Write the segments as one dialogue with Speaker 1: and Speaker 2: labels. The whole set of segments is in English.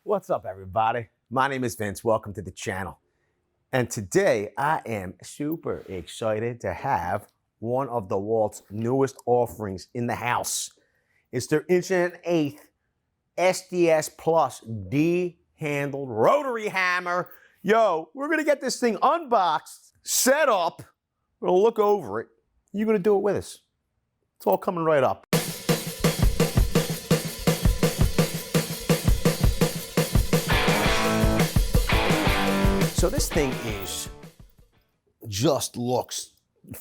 Speaker 1: What's up, everybody? My name is Vince. Welcome to the channel. And today I am super excited to have one of DeWALT's newest offerings in the house. It's their 1 1/8 SDS Plus D-handled rotary hammer. Yo, we're gonna get this thing unboxed, set up, we're gonna look over it. You're gonna do it with us. It's all coming right up. So this thing just looks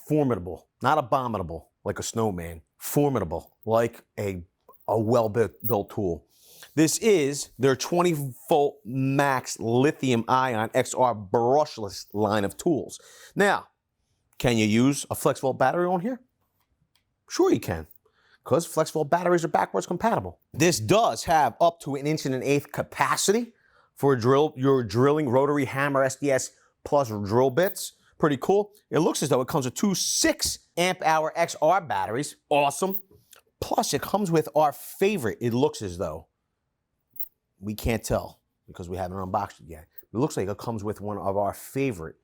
Speaker 1: formidable, not abominable like a snowman, formidable like a well-built tool. This is their 20-volt max lithium-ion XR brushless line of tools. Now, can you use a flex volt battery on here? Sure you can, because flex volt batteries are backwards compatible. This does have up to 1 1/8 inch capacity for your drilling rotary hammer SDS Plus drill bits. Pretty cool. It looks as though it comes with two 6 amp hour XR batteries. Awesome. Plus it comes with our favorite. It looks as though, we can't tell because we haven't unboxed it yet. It looks like it comes with one of our favorite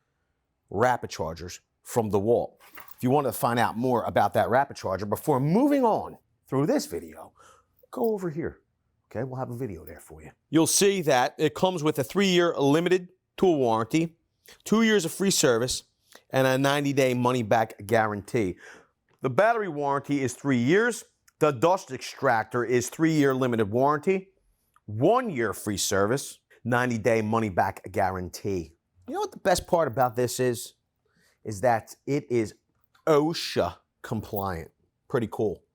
Speaker 1: rapid chargers from DeWALT. If you want to find out more about that rapid charger before moving on through this video, go over here. Okay, we'll have a video there for you. You'll see that it comes with a 3-year limited tool warranty, 2 years of free service, and a 90-day money-back guarantee. The battery warranty is 3 years. The dust extractor is 3-year limited warranty, 1 year free service, 90-day money-back guarantee. You know what the best part about this is? Is that it is OSHA compliant. Pretty cool.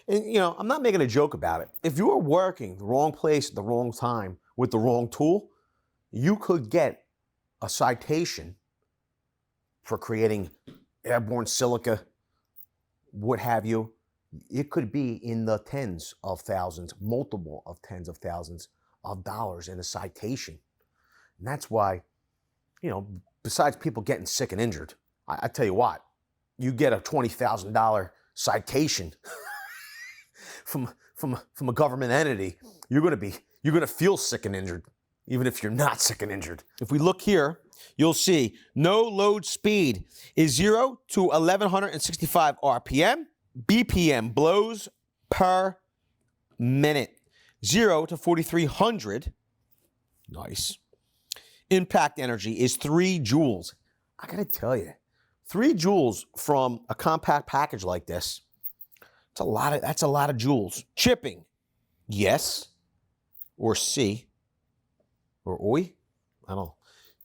Speaker 1: And, you know, I'm not making a joke about it. If you are working the wrong place at the wrong time with the wrong tool, you could get a citation for creating airborne silica, what have you. It could be in the tens of thousands, multiple of tens of thousands of dollars in a citation. And that's why, you know, besides people getting sick and injured, I tell you what, you get a $20,000 citation from a government entity, you're gonna feel sick and injured, even if you're not sick and injured. If we look here, you'll see no load speed is 0 to 1165 RPM, BPM blows per minute, 0 to 4300. Nice. Impact energy is 3 joules. I gotta tell you, 3 joules from a compact package like this, that's a lot of joules. Chipping, yes, or C, or oi, I don't know.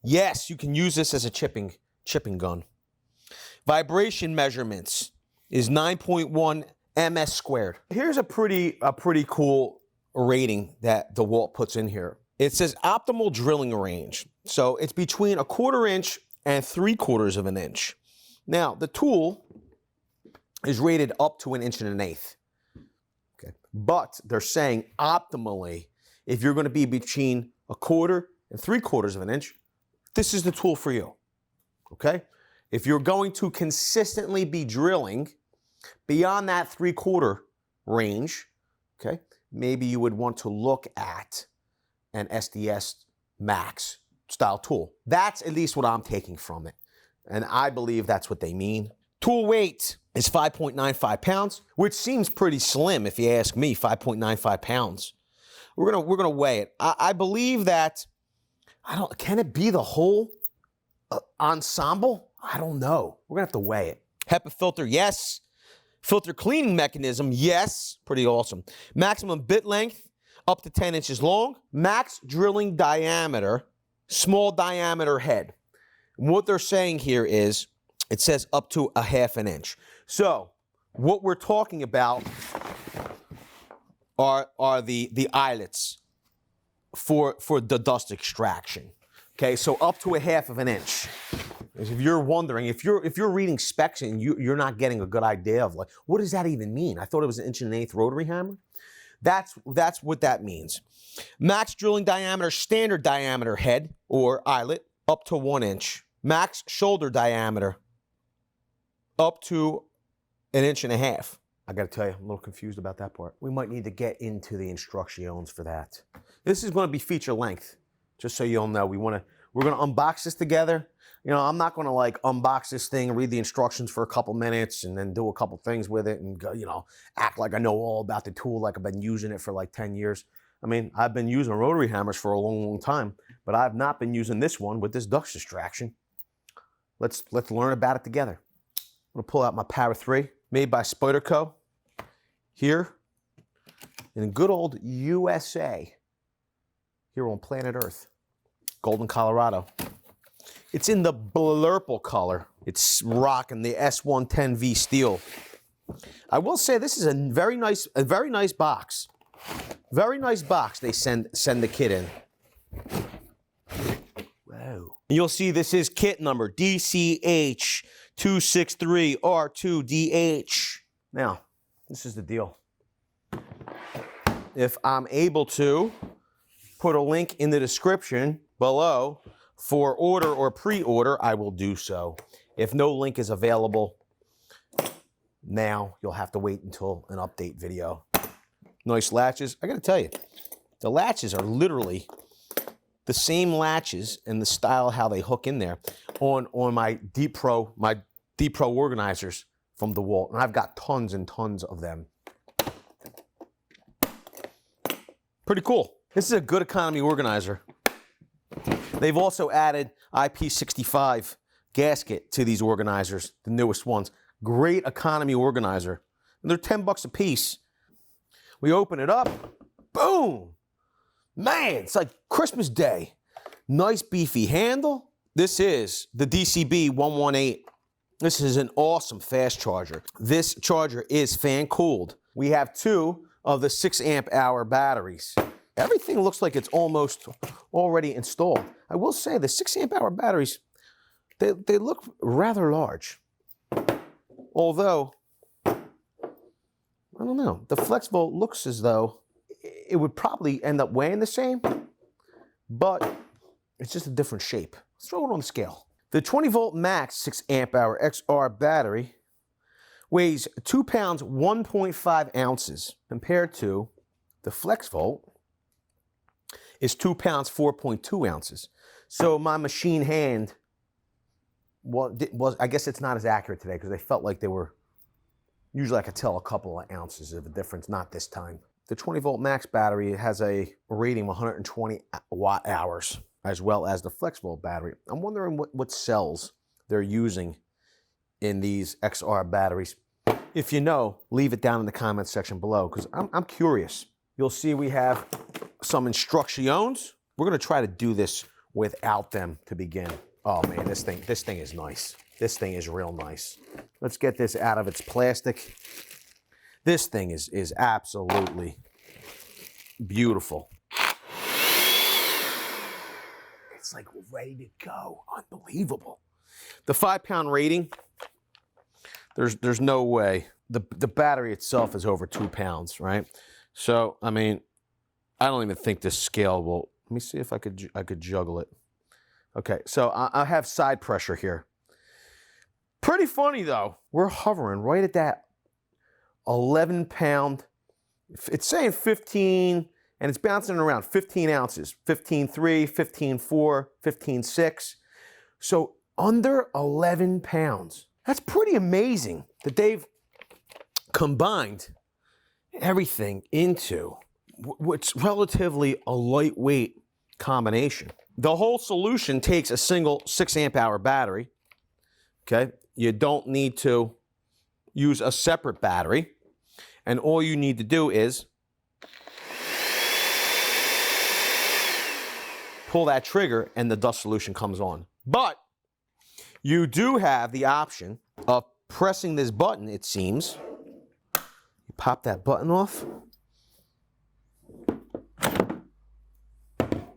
Speaker 1: Yes, you can use this as a chipping gun. Vibration measurements is 9.1 ms squared. Here's a pretty cool rating that DeWALT puts in here. It says optimal drilling range. So it's between 1/4 inch and 3/4 inch. Now, the tool is rated up to 1 1/8 inch. Okay. But they're saying optimally, if you're going to be between 1/4 and 3/4 inch, this is the tool for you. Okay? If you're going to consistently be drilling beyond that 3/4 range, okay, maybe you would want to look at an SDS Max style tool. That's at least what I'm taking from it. And I believe that's what they mean. Tool weight is 5.95 pounds, which seems pretty slim if you ask me, 5.95 pounds. We're gonna weigh it. I believe that, can it be the whole ensemble? I don't know. We're gonna have to weigh it. HEPA filter, yes. Filter cleaning mechanism, yes. Pretty awesome. Maximum bit length, up to 10 inches long. Max drilling diameter, small diameter head. What they're saying here is, it says up to 1/2 inch. So what we're talking about are the eyelets for the dust extraction. Okay, so up to 1/2 inch. If you're wondering, if you're reading specs and you're not getting a good idea of, like, what does that even mean? I thought it was an 1 1/8 rotary hammer. That's what that means. Max drilling diameter, standard diameter head or eyelet, up to 1 inch. Max shoulder diameter, up to 1.5 inches. I got to tell you, I'm a little confused about that part. We might need to get into the instructions for that. This is going to be feature length, just so you'll know. We're going to unbox this together. You know, I'm not going to like unbox this thing and read the instructions for a couple minutes and then do a couple things with it and go, you know, act like I know all about the tool, like I've been using it for like 10 years. I mean, I've been using rotary hammers for a long, long time, but I've not been using this one with this dust extraction. Let's learn about it together. I'm going to pull out my Power 3, made by Spyderco, here in good old USA, here on planet Earth, Golden, Colorado. It's in the blurple color. It's rocking the S110V steel. I will say this is a very nice box. Very nice box they send the kit in. Wow. You'll see this is kit number DCH263R2DH. Now, this is the deal. If I'm able to put a link in the description below for order or pre-order, I will do so. If no link is available now, you'll have to wait until an update video. Nice latches. I got to tell you, the latches are literally the same latches and the style how they hook in there on my Deep Pro organizers from DeWALT, and I've got tons and tons of them. Pretty cool. This is a good economy organizer. They've also added IP65 gasket to these organizers, the newest ones. Great economy organizer. And they're 10 bucks a piece. We open it up, boom! Man, it's like Christmas Day. Nice beefy handle. This is the DCB 118. This is an awesome fast charger. This charger is fan cooled. We have 2 of the 6 amp hour batteries. Everything looks like it's almost already installed. I will say the 6 amp hour batteries, they look rather large. Although, I don't know, the FlexVolt looks as though it would probably end up weighing the same, but it's just a different shape. Let's throw it on the scale. The 20 volt max 6 amp hour XR battery weighs 2 pounds, 1.5 ounces, compared to the FlexVolt is 2 pounds, 4.2 ounces. So my machine hand was, I guess it's not as accurate today because they felt like they were, usually I could tell a couple of ounces of a difference, not this time. The 20 volt max battery has a rating of 120 watt hours, as well as the FlexVolt battery. I'm wondering what cells they're using in these XR batteries. If you know, leave it down in the comments section below, because I'm curious. You'll see we have some instructions. We're gonna try to do this without them to begin. Oh man, this thing is nice. This thing is real nice. Let's get this out of its plastic. This thing is absolutely beautiful. It's like ready to go. Unbelievable. The 5 pound rating, there's no way. The battery itself is over 2 pounds, right? So, I mean, I don't even think this scale will, let me see if I could juggle it. Okay, so I have side pressure here. Pretty funny though. We're hovering right at that 11 pound, it's saying 15, and it's bouncing around 15 ounces, 15.3, 15.4, 15.6. So under 11 pounds. That's pretty amazing that they've combined everything into what's relatively a lightweight combination. The whole solution takes a single 6 amp hour battery, okay? You don't need to use a separate battery, and all you need to do is pull that trigger and the dust solution comes on. But you do have the option of pressing this button, it seems. You pop that button off.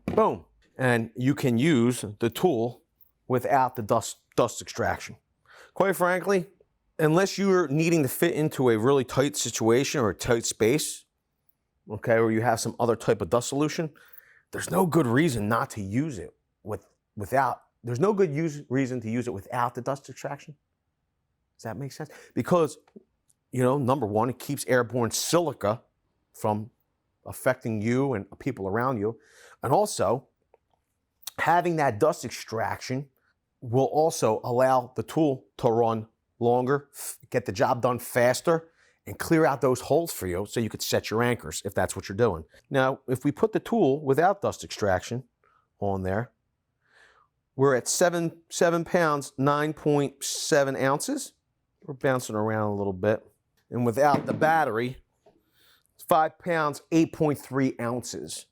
Speaker 1: Boom. And you can use the tool without the dust extraction. Quite frankly, unless you're needing to fit into a really tight situation or a tight space, okay, or you have some other type of dust solution, there's no good reason not to use it without the dust extraction. Does that make sense? Because you know, number one, it keeps airborne silica from affecting you and people around you. And also, having that dust extraction will also allow the tool to run longer, get the job done faster, and clear out those holes for you so you could set your anchors if that's what you're doing. Now, if we put the tool without dust extraction on there, we're at 7 pounds, 9.7 ounces. We're bouncing around a little bit. And without the battery, it's 5 pounds, 8.3 ounces,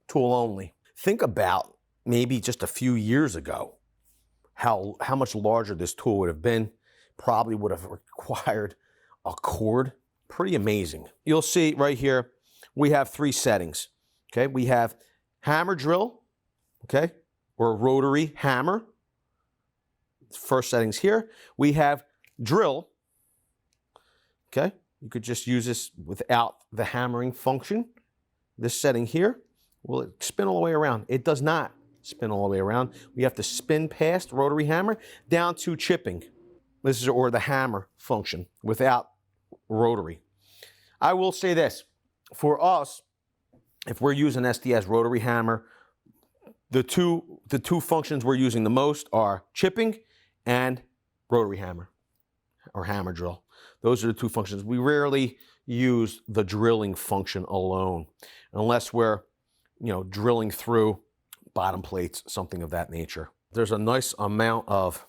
Speaker 1: tool only. Think about maybe just a few years ago, how much larger this tool would have been. Probably would have required a cord. Pretty amazing. You'll see right here, we have 3 settings. Okay, we have hammer drill, okay, or rotary hammer. First settings here. We have drill. Okay, you could just use this without the hammering function. This setting here, will it spin all the way around? It does not spin all the way around. We have to spin past rotary hammer down to chipping. This is, or the hammer function without rotary. I will say this, for us, if we're using SDS rotary hammer, the two functions we're using the most are chipping and rotary hammer or hammer drill. Those are the 2 functions. We rarely use the drilling function alone unless we're, you know, drilling through bottom plates, something of that nature. There's a nice amount of,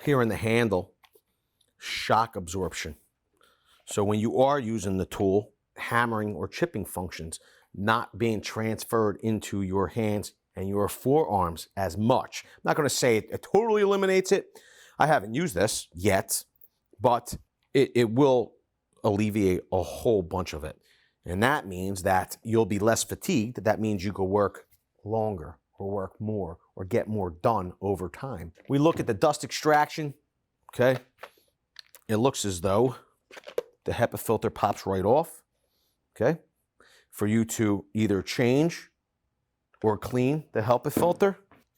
Speaker 1: here in the handle, shock absorption. So when you are using the tool, hammering or chipping functions not being transferred into your hands and your forearms as much. I'm not going to say it totally eliminates it. I haven't used this yet, but it will alleviate a whole bunch of it. And that means that you'll be less fatigued. That means you can work longer or work more or get more done over time. We look at the dust extraction, okay? It looks as though the HEPA filter pops right off, okay? For you to either change or clean the HEPA filter,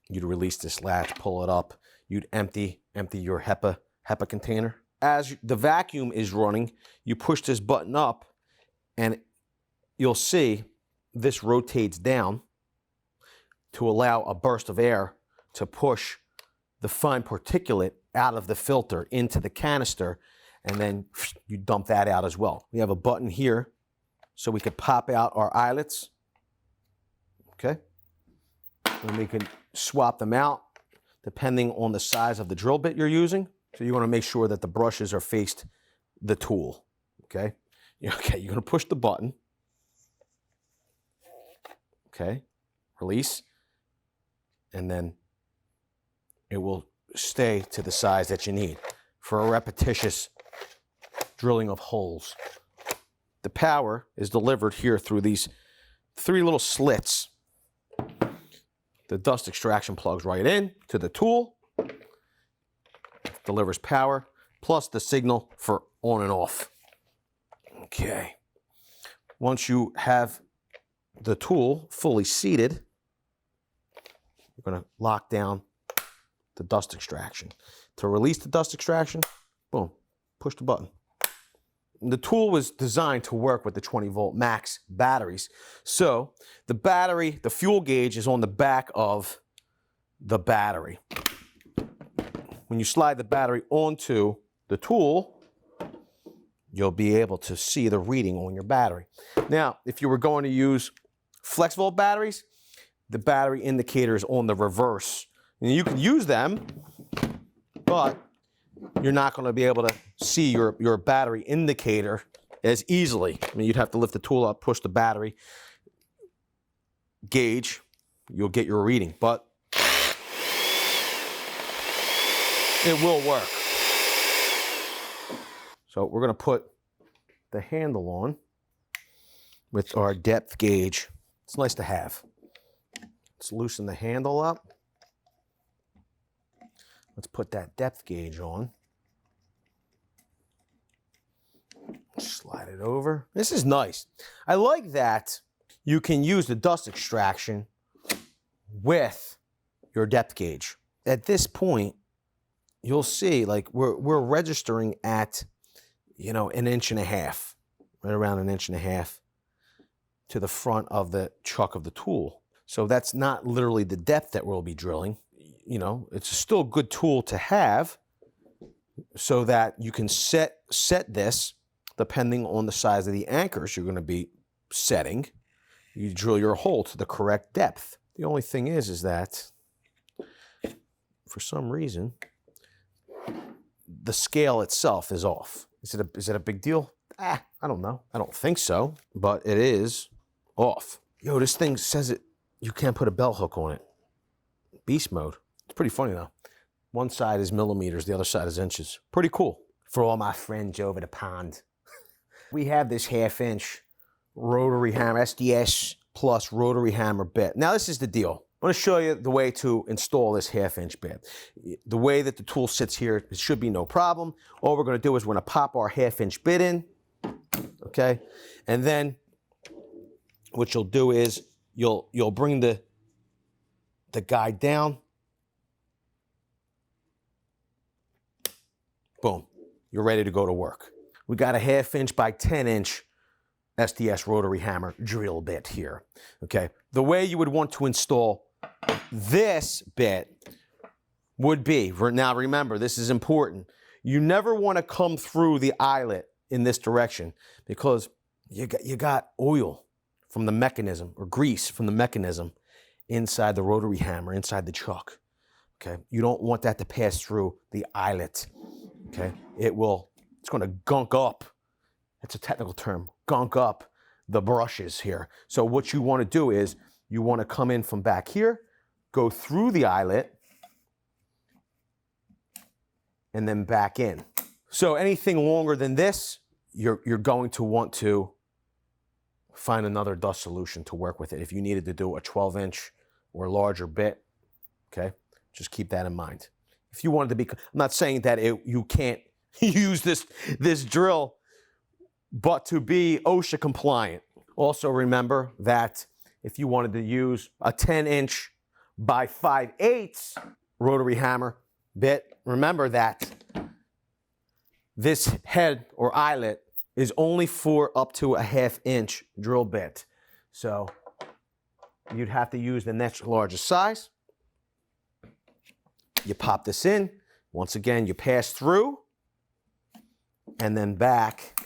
Speaker 1: you'd release this latch, pull it up, you'd empty your HEPA container. As the vacuum is running, you push this button up and you'll see this rotates down to allow a burst of air to push the fine particulate out of the filter into the canister, and then you dump that out as well. We have a button here so we could pop out our eyelets, okay? And we can swap them out depending on the size of the drill bit you're using. So you want to make sure that the brushes are faced the tool, okay? Okay, you're going to push the button, okay? Release, and then it will stay to the size that you need for a repetitious drilling of holes. The power is delivered here through these 3 little slits. The dust extraction plugs right in to the tool, delivers power, plus the signal for on and off. Okay. Once you have the tool fully seated, we're going to lock down the dust extraction. To release the dust extraction, boom, push the button. The tool was designed to work with the 20-volt max batteries. So the battery, the fuel gauge is on the back of the battery. When you slide the battery onto the tool, you'll be able to see the reading on your battery. Now, if you were going to use flex volt batteries, the battery indicator is on the reverse. And you can use them, but you're not going to be able to see your battery indicator as easily. I mean, you'd have to lift the tool up, push the battery gauge, you'll get your reading, but it will work. So we're going to put the handle on with our depth gauge. It's nice to have. Let's loosen the handle up. Let's put that depth gauge on. Slide it over. This is nice. I like that you can use the dust extraction with your depth gauge. At this point, you'll see like we're registering at you know, 1.5 inches, right around 1.5 inches to the front of the chuck of the tool. So that's not literally the depth that we'll be drilling. You know, it's still a good tool to have so that you can set this depending on the size of the anchors you're going to be setting. You drill your hole to the correct depth. The only thing is that for some reason, the scale itself is off. Is it a big deal? I don't know. I don't think so, but it is off. Yo, this thing says you can't put a bell hook on it. Beast mode. It's pretty funny though. One side is millimeters, the other side is inches. Pretty cool. For all my friends over the pond. We have this 1/2 inch rotary hammer, SDS plus rotary hammer bit. Now this is the deal. I'm going to show you the way to install this 1/2 inch bit. The way that the tool sits here, it should be no problem. All we're going to do is we're going to pop our 1/2 inch bit in, okay? And then what you'll do is you'll bring the guide down. Boom, you're ready to go to work. We got a 1/2 inch by 10 inch SDS rotary hammer drill bit here, okay? The way you would want to install this bit would be, now remember, this is important. You never want to come through the eyelet in this direction because you got oil from the mechanism or grease from the mechanism inside the rotary hammer, inside the chuck, okay? You don't want that to pass through the eyelet, okay? It's going to gunk up. That's a technical term, gunk up the brushes here. So what you want to do is you want to come in from back here, go through the eyelet, and then back in. So anything longer than this, you're going to want to find another dust solution to work with it. If you needed to do a 12 inch or larger bit, okay, just keep that in mind. If you wanted to be, I'm not saying that you can't use this drill, but to be OSHA compliant. Also remember that if you wanted to use a 10 inch by 5/8 rotary hammer bit, remember that this head or eyelet is only for up to a 1/2 inch drill bit. So you'd have to use the next largest size. You pop this in. Once again, you pass through and then back,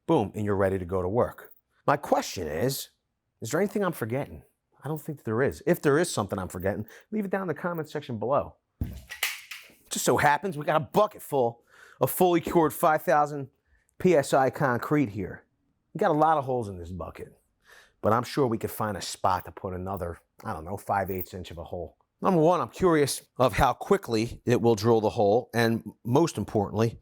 Speaker 1: boom, and you're ready to go to work. My question is there anything I'm forgetting? I don't think there is. If there is something I'm forgetting, leave it down in the comment section below. Just so happens we got a bucket full of fully cured 5,000 PSI concrete here. We got a lot of holes in this bucket, but I'm sure we could find a spot to put another, I don't know, 5/8 inch of a hole. Number one, I'm curious of how quickly it will drill the hole, and most importantly,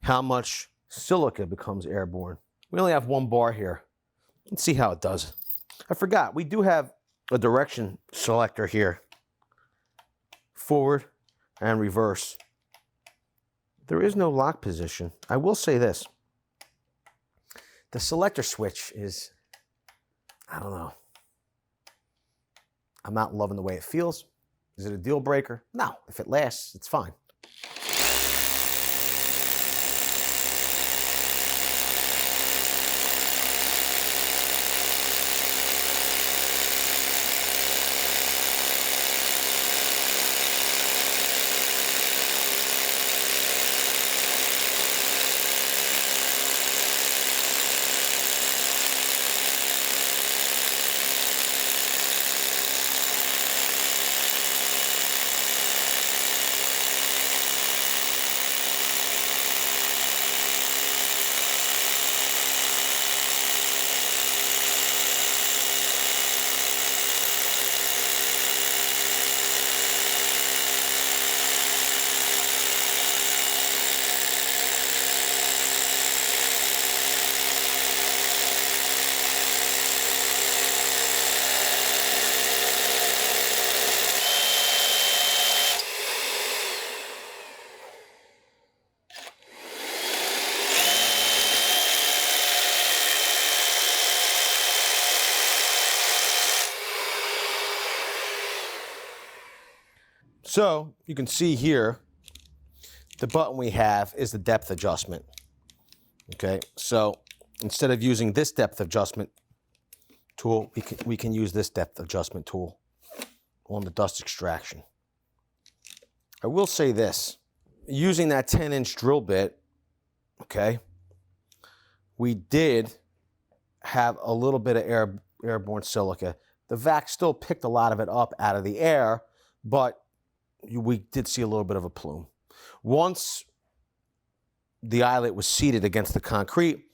Speaker 1: how much silica becomes airborne. We only have one bar here. Let's see how it does. I forgot, we do have a direction selector here, forward and reverse. There is no lock position. I will say this. The selector switch is, I don't know. I'm not loving the way it feels. Is it a deal breaker? No, if it lasts, it's fine. So you can see here, the button we have is the depth adjustment. Okay, so instead of using this depth adjustment tool, we can use this depth adjustment tool on the dust extraction. I will say this, using that 10-inch drill bit, okay, we did have a little bit of airborne silica. The vac still picked a lot of it up out of the air, but we did see a little bit of a plume. Once the eyelet was seated against the concrete,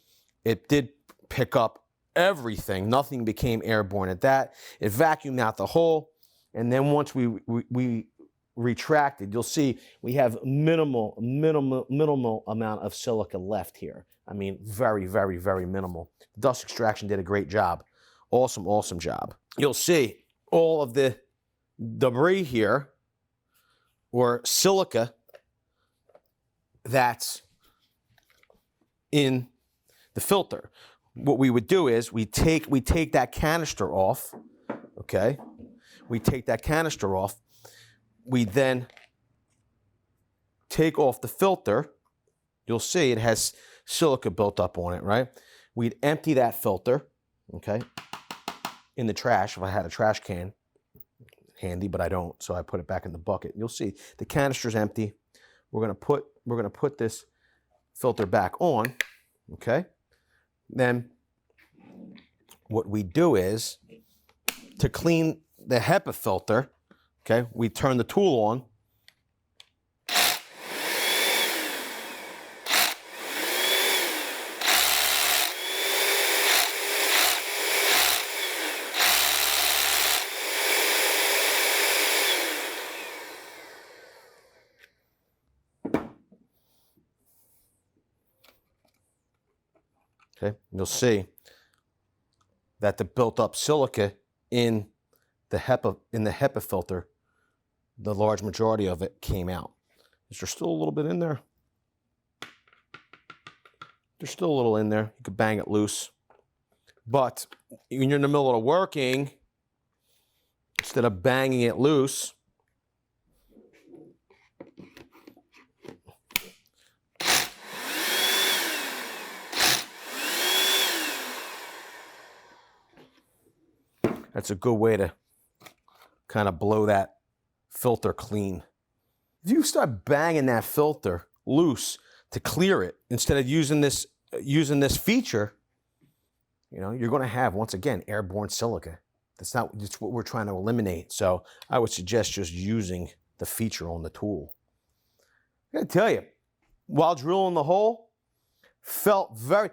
Speaker 1: it did pick up everything. Nothing became airborne at that. It vacuumed out the hole, and then once we retracted, you'll see we have minimal amount of silica left here. I mean, very, very, very minimal. Dust extraction did a great job. Awesome, awesome job. You'll see all of the debris here, or silica, that's in the filter. What we would do is we take that canister off, okay? We take that canister off. We then take off the filter. You'll see it has silica built up on it, right? We'd empty that filter, okay, in the trash. If I had a trash can handy, but I don't, so I put it back in the bucket. You'll see the canister's empty. We're gonna put this filter back on, okay? Then what we do is, to clean the Hepa filter, okay, we turn the tool on. Okay, you'll see that the built-up silica in the Hepa filter, the large majority of it came out. Is there still a little bit in there? There's still a little in there. You could bang it loose. But when you're in the middle of working, instead of banging it loose, that's a good way to kind of blow that filter clean. If you start banging that filter loose to clear it, instead of using this feature, you know, you're going to have, once again, airborne silica. That's what we're trying to eliminate. So I would suggest just using the feature on the tool. I gotta tell you, while drilling the hole, felt very,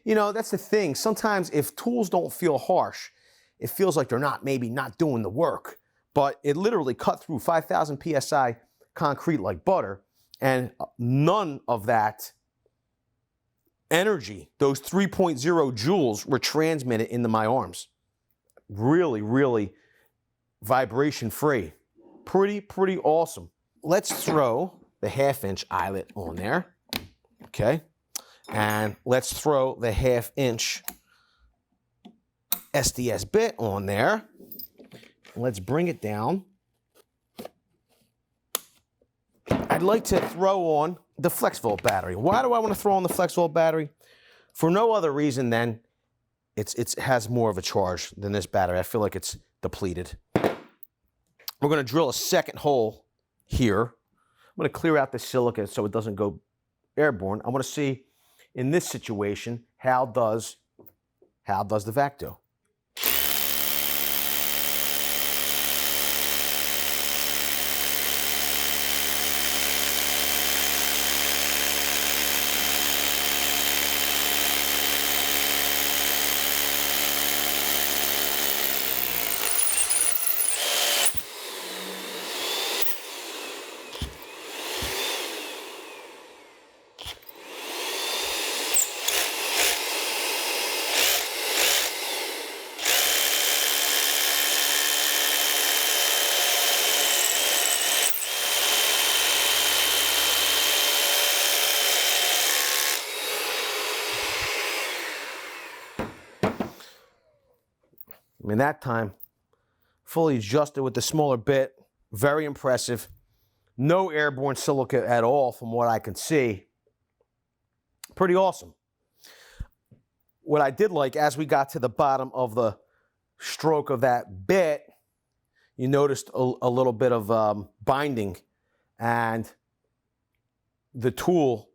Speaker 1: you know, that's the thing. Sometimes if tools don't feel harsh, it feels like they're maybe not doing the work, but it literally cut through 5,000 PSI concrete like butter, and none of that energy, those 3.0 joules, were transmitted into my arms. Really, really vibration free. Pretty awesome. Let's throw the 1/2-inch eyelet on there, okay? And let's throw the 1/2-inch SDS bit on there. Let's bring it down. I'd like to throw on the flex volt battery. Why do I want to throw on the flex volt battery? For no other reason than it has more of a charge than this battery. I feel like it's depleted. We're going to drill a second hole here. I'm going to clear out the silica so it doesn't go airborne. I want to see, in this situation, how does the vac do? I mean, that time, fully adjusted with the smaller bit, very impressive. No airborne silica at all from what I can see. Pretty awesome. what I did like, as we got to the bottom of the stroke of that bit, you noticed a little bit of binding, and the tool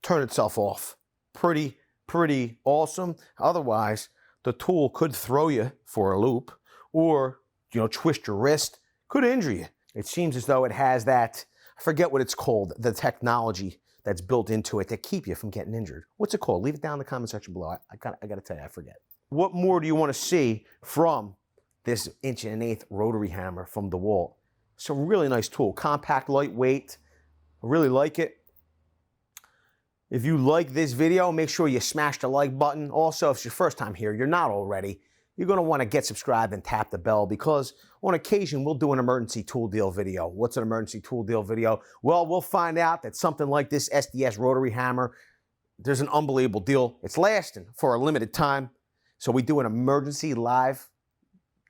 Speaker 1: turned itself off. Pretty awesome. Otherwise, the tool could throw you for a loop, or, you know, twist your wrist, could injure you. It seems as though it has that, I forget what it's called, the technology that's built into it to keep you from getting injured. What's it called? Leave it down in the comment section below. I gotta tell you, I forget. What more do you want to see from this 1 1/8" rotary hammer from DeWALT? It's a really nice tool, compact, lightweight. I really like it. If you like this video, make sure you smash the like button. Also, if it's your first time here, you're not already, you're going to want to get subscribed and tap the bell, because on occasion we'll do an emergency tool deal video. What's an emergency tool deal video? Well, we'll find out that something like this SDS rotary hammer, there's an unbelievable deal. It's lasting for a limited time. So we do an emergency live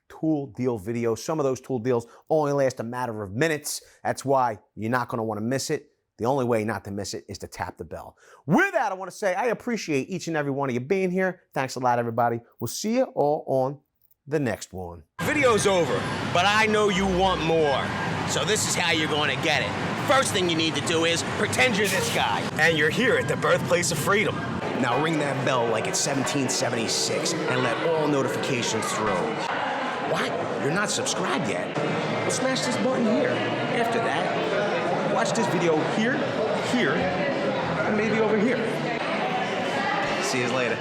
Speaker 1: tool deal video. Some of those tool deals only last a matter of minutes. That's why you're not going to want to miss it. The only way not to miss it is to tap the bell. With that, I want to say I appreciate each and every one of you being here. Thanks a lot, everybody. We'll see you all on the next one.
Speaker 2: Video's over, but I know you want more. So this is how you're going to get it. First thing you need to do is pretend you're this guy, and you're here at the birthplace of freedom. Now ring that bell like it's 1776 and let all notifications through. What? You're not subscribed yet? Well, smash this button here. After that, watch this video here, and maybe over here. See you later.